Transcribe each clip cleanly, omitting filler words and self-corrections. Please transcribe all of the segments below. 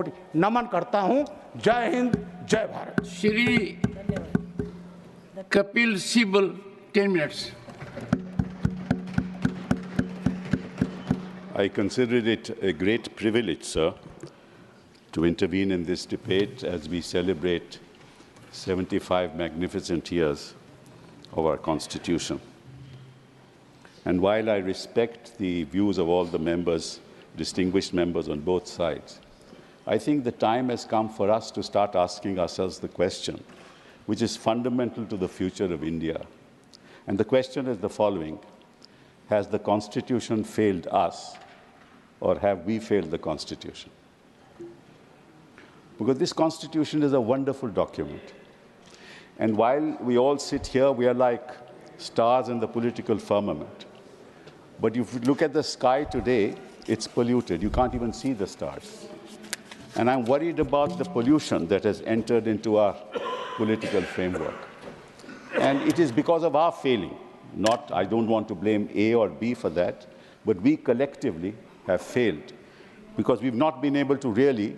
नमन करता हूं। जय हिंद, जय Bharat. Shri Kapil Sibal, 10 minutes. I consider it a great privilege, sir, to intervene in this debate as we celebrate 75 magnificent years of our Constitution. And while I respect the views of all the members, distinguished members on both sides, I think the time has come for us to start asking ourselves the question, which is fundamental to the future of India. And the question is the following: has the Constitution failed us, or have we failed the Constitution? Because this Constitution is a wonderful document. And while we all sit here, we are like stars in the political firmament. But if you look at the sky today, it's polluted. You can't even see the stars. And I'm worried about the pollution that has entered into our political framework. And it is because of our failing. I don't want to blame A or B for that, but we collectively have failed because we've not been able to really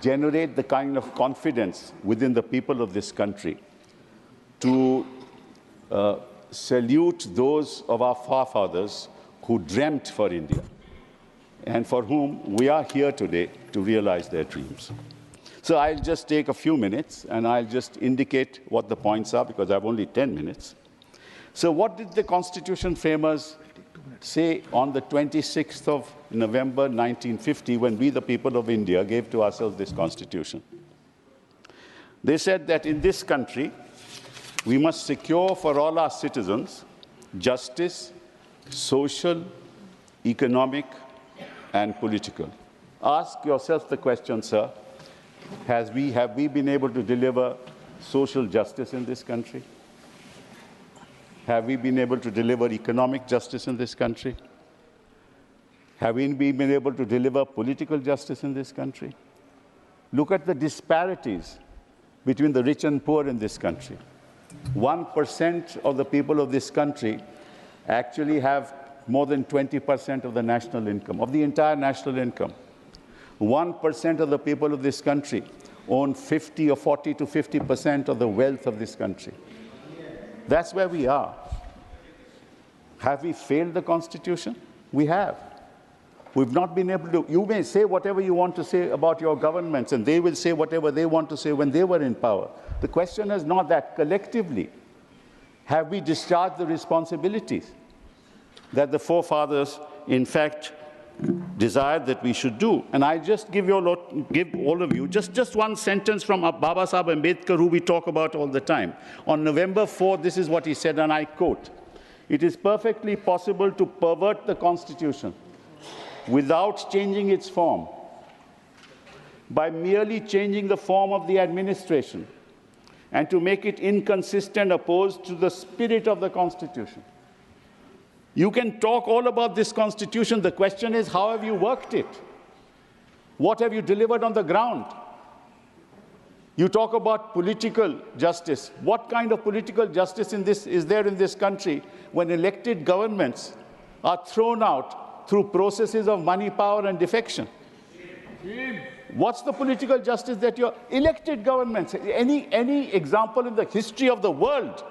generate the kind of confidence within the people of this country to salute those of our forefathers who dreamt for India and for whom we are here today to realize their dreams. So I'll just take a few minutes and I'll just indicate what the points are because I have only 10 minutes. So what did the Constitution framers say on the 26th of November 1950 when we, the people of India, gave to ourselves this Constitution? They said that in this country, we must secure for all our citizens justice, social, economic, and political. Ask yourself the question, sir, have we been able to deliver social justice in this country? Have we been able to deliver economic justice in this country? Have we been able to deliver political justice in this country? Look at the disparities between the rich and poor in this country. 1% of the people of this country actually have more than 20% of the national income, of the entire national income. 1% of the people of this country own 50 or 40 to 50% of the wealth of this country. That's where we are. Have we failed the Constitution? We have. We've not been able to. You may say whatever you want to say about your governments, and they will say whatever they want to say when they were in power. The question is not that. Collectively, have we discharged the responsibilities that the forefathers, in fact, desired that we should do? And I just give all of you just one sentence from Baba Sahib Ambedkar, who we talk about all the time. On November 4th, this is what he said, and I quote, "It is perfectly possible to pervert the Constitution without changing its form, by merely changing the form of the administration and to make it inconsistent, opposed to the spirit of the Constitution." You can talk all about this Constitution. The question is, how have you worked it? What have you delivered on the ground? You talk about political justice. What kind of political justice is there in this country when elected governments are thrown out through processes of money, power, and defection? What's the political justice that your elected governments, any example in the history of the world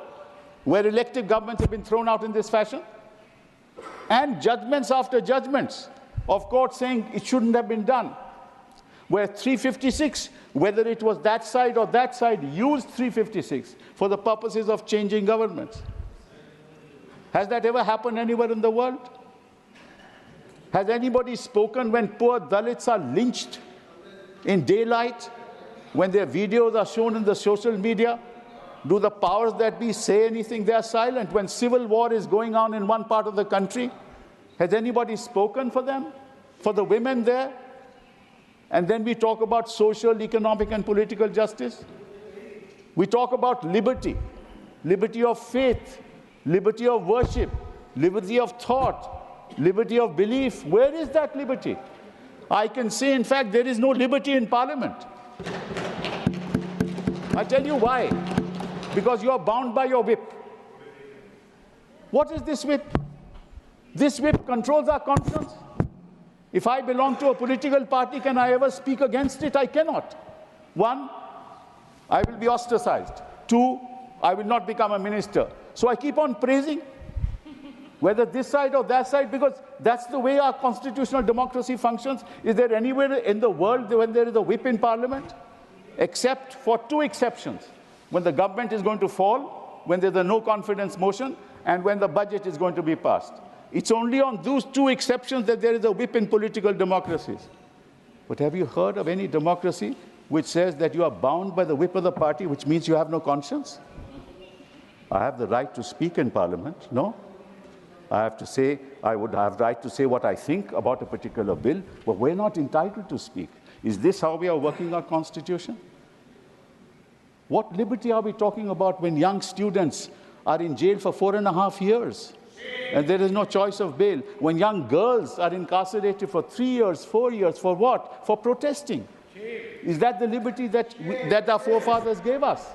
where elected governments have been thrown out in this fashion? And judgments after judgments of courts saying it shouldn't have been done. Where 356, whether it was that side or that side, used 356 for the purposes of changing governments. Has that ever happened anywhere in the world? Has anybody spoken when poor Dalits are lynched in daylight, when their videos are shown in the social media? Do the powers that be say anything? They are silent. When civil war is going on in one part of the country, has anybody spoken for them, for the women there? And then we talk about social, economic, and political justice. We talk about liberty, liberty of faith, liberty of worship, liberty of thought, liberty of belief. Where is that liberty? I can say, in fact, there is no liberty in Parliament. I tell you why. Because you are bound by your whip. What is this whip? This whip controls our conscience. If I belong to a political party, can I ever speak against it? I cannot. One, I will be ostracized. Two, I will not become a minister. So I keep on praising, whether this side or that side, because that's the way our constitutional democracy functions. Is there anywhere in the world when there is a whip in parliament? Except for two exceptions: when the government is going to fall, when there's a no confidence motion, and when the budget is going to be passed. It's only on those two exceptions that there is a whip in political democracies. But have you heard of any democracy which says that you are bound by the whip of the party, which means you have no conscience? I have the right to speak in parliament, no? I have to say, I would have right to say what I think about a particular bill, but we're not entitled to speak. Is this how we are working our constitution? What liberty are we talking about when young students are in jail for 4.5 years and there is no choice of bail? When young girls are incarcerated for 3 years, 4 years, for what? For protesting. Is that the liberty that our forefathers gave us?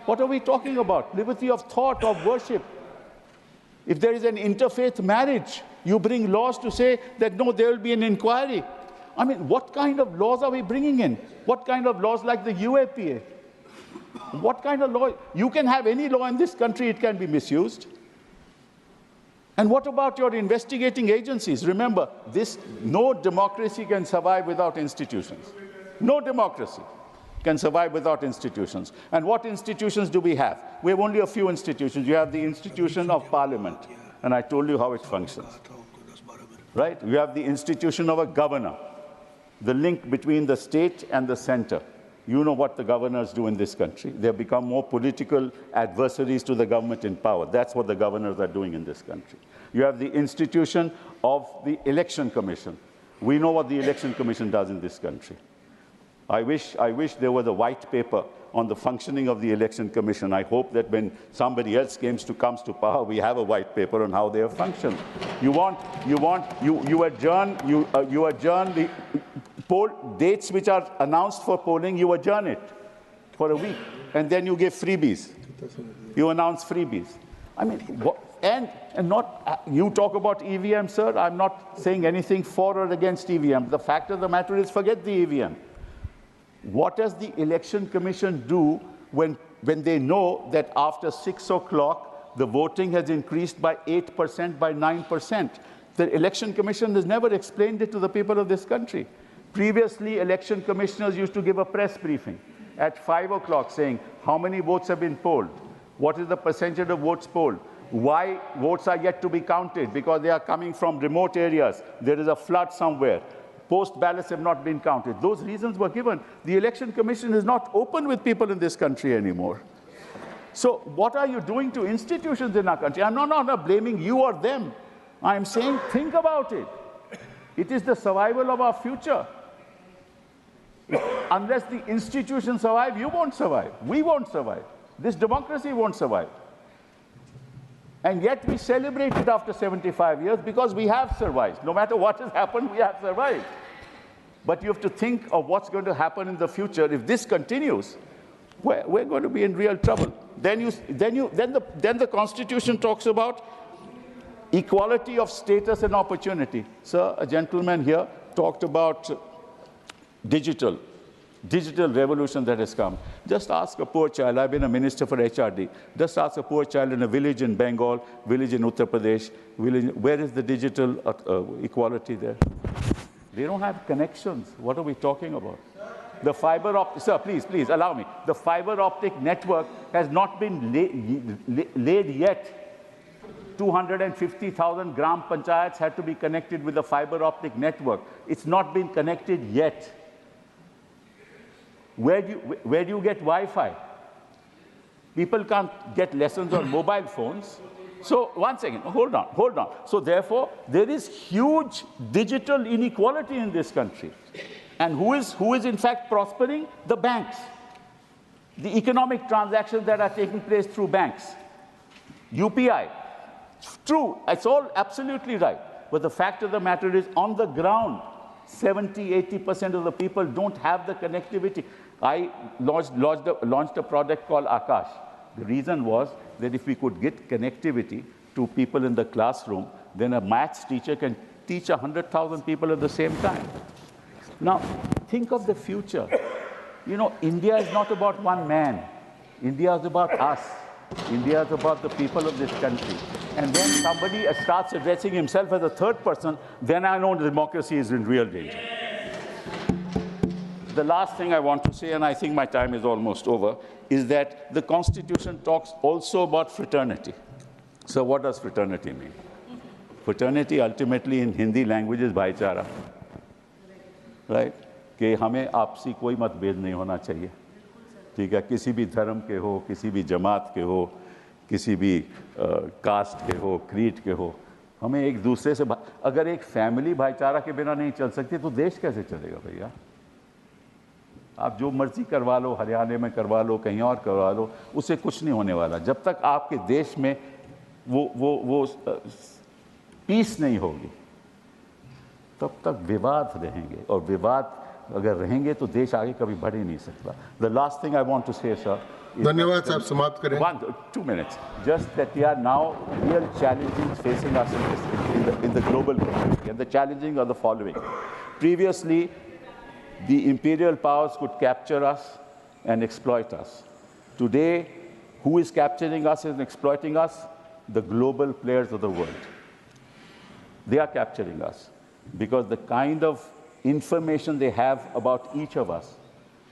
What are we talking about? Liberty of thought, of worship. If there is an interfaith marriage, you bring laws to say that no, there will be an inquiry. I mean, what kind of laws are we bringing in? What kind of laws like the UAPA? What kind of law? You can have any law in this country, it can be misused. And what about your investigating agencies? Remember, no democracy can survive without institutions. No democracy can survive without institutions. And what institutions do we have? We have only a few institutions. You have the institution of parliament, and I told you how it functions. Right? You have the institution of a governor, the link between the state and the center. You know what the governors do in this country. They have become more political adversaries to the government in power. That's what the governors are doing in this country. You have the institution of the Election Commission. We know what the Election Commission does in this country. I wish there was a white paper on the functioning of the Election Commission. I hope that when somebody else comes to power, we have a white paper on how they have functioned. You adjourn the poll dates which are announced for polling, you adjourn it for a week, and then you give freebies. You announce freebies. I mean, you talk about EVM, sir. I'm not saying anything for or against EVM. The fact of the matter is, forget the EVM. What does the Election Commission do when they know that after 6 o'clock, the voting has increased by 8%, by 9%? The Election Commission has never explained it to the people of this country. Previously, election commissioners used to give a press briefing at 5 o'clock saying how many votes have been polled, what is the percentage of votes polled, why votes are yet to be counted, because they are coming from remote areas, there is a flood somewhere, post ballots have not been counted. Those reasons were given. The Election Commission is not open with people in this country anymore. So what are you doing to institutions in our country? I'm not blaming you or them. I'm saying think about it. It is the survival of our future. Unless the institutions survive, you won't survive. We won't survive. This democracy won't survive. And yet we celebrate it after 75 years because we have survived. No matter what has happened, we have survived. But you have to think of what's going to happen in the future. If this continues, we're going to be in real trouble. Then the Constitution talks about equality of status and opportunity. Sir, a gentleman here talked about digital revolution that has come. Just ask a poor child. I've been a minister for HRD. Just ask a poor child in a village in Bengal, village in Uttar Pradesh, where is the digital equality there? They don't have connections. What are we talking about? The fiber optic, sir, please allow me. The fiber optic network has not been laid yet. 250,000 gram panchayats had to be connected with the fiber optic network. It's not been connected yet. Where do you get Wi-Fi? People can't get lessons on mobile phones. So, one second, hold on. So, therefore, there is huge digital inequality in this country. And who is in fact prospering? The banks. The economic transactions that are taking place through banks. UPI. True, it's all absolutely right. But the fact of the matter is, on the ground, 70–80% of the people don't have the connectivity. I launched a product called Akash. The reason was that if we could get connectivity to people in the classroom, then a maths teacher can teach 100,000 people at the same time. Now, think of the future. You know, India is not about one man. India is about us. India is about the people of this country. And when somebody starts addressing himself as a third person, then I know democracy is in real danger. The last thing I want to say, and I think my time is almost over, is that the Constitution talks also about fraternity. So what does fraternity mean? Fraternity ultimately in Hindi language is भाईचारा, right? कि हमें आपसी कोई मतभेद नहीं होना चाहिए, ठीक है? किसी भी धर्म के हो, किसी भी जमात के हो, किसी भी कास्ट के हो, क्रीड के हो, हमें एक दूसरे से अगर एक फैमिली भाईचारा के बिना नहीं चल सकती तो देश कैसे चलेगा भैया? आप जो मर्जी करवा लो, हरियाणा में करवा लो, कहीं और करवा लो, उससे कुछ नहीं होने वाला। जब तक आपके देश में वो पीस नहीं होगी, तब तक विवाद रहेंगे, और विवाद अगर रहेंगे तो देश आगे कभी बढ़ ही नहीं सकता। The last thing I want to say, sir. धन्यवाद साहब, समाप्त करें। 2 minutes. Just that there are now real challenges facing us in the global community, and the challenges are the following. Previously, the imperial powers could capture us and exploit us. Today, who is capturing us and exploiting us? The global players of the world. They are capturing us because the kind of information they have about each of us,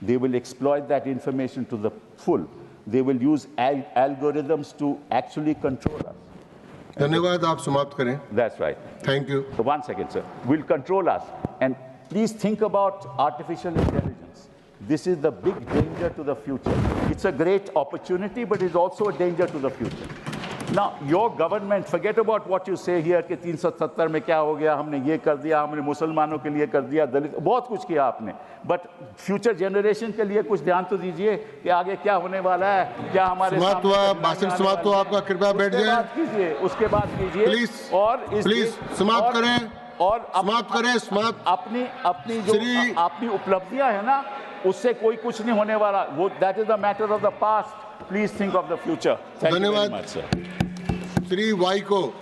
they will exploit that information to the full. They will use algorithms to actually control us. धन्यवाद, आप समाप्त करें। That's right. Thank you. So 1 second, sir. Will control us. And please think about artificial intelligence. This is the big danger to the future. It's a great opportunity, but it's also a danger to the future. Now, your government, forget about what you say here कि 370 में क्या हो गया, हमने ये कर दिया, हमने मुसलमानों के लिए कर दिया, दलित, बहुत कुछ किया आपने, बट फ्यूचर जनरेशन के लिए कुछ ध्यान तो दीजिए कि आगे क्या होने वाला है, क्या हमारे समाप्त हुआ, भाषण समाप्त हुआ आपका, कृपया बैठ जाइए। उसके बाद कीजिए, प्लीज, और प्लीज समाप्त करें, और समाप्त करें, समाप्त। अपनी जो अपनी उपलब्धियां है ना, उससे कोई कुछ नहीं होने वाला, वो that is the matter of the past. Please think of the future. धन्यवाद। श्री वाई को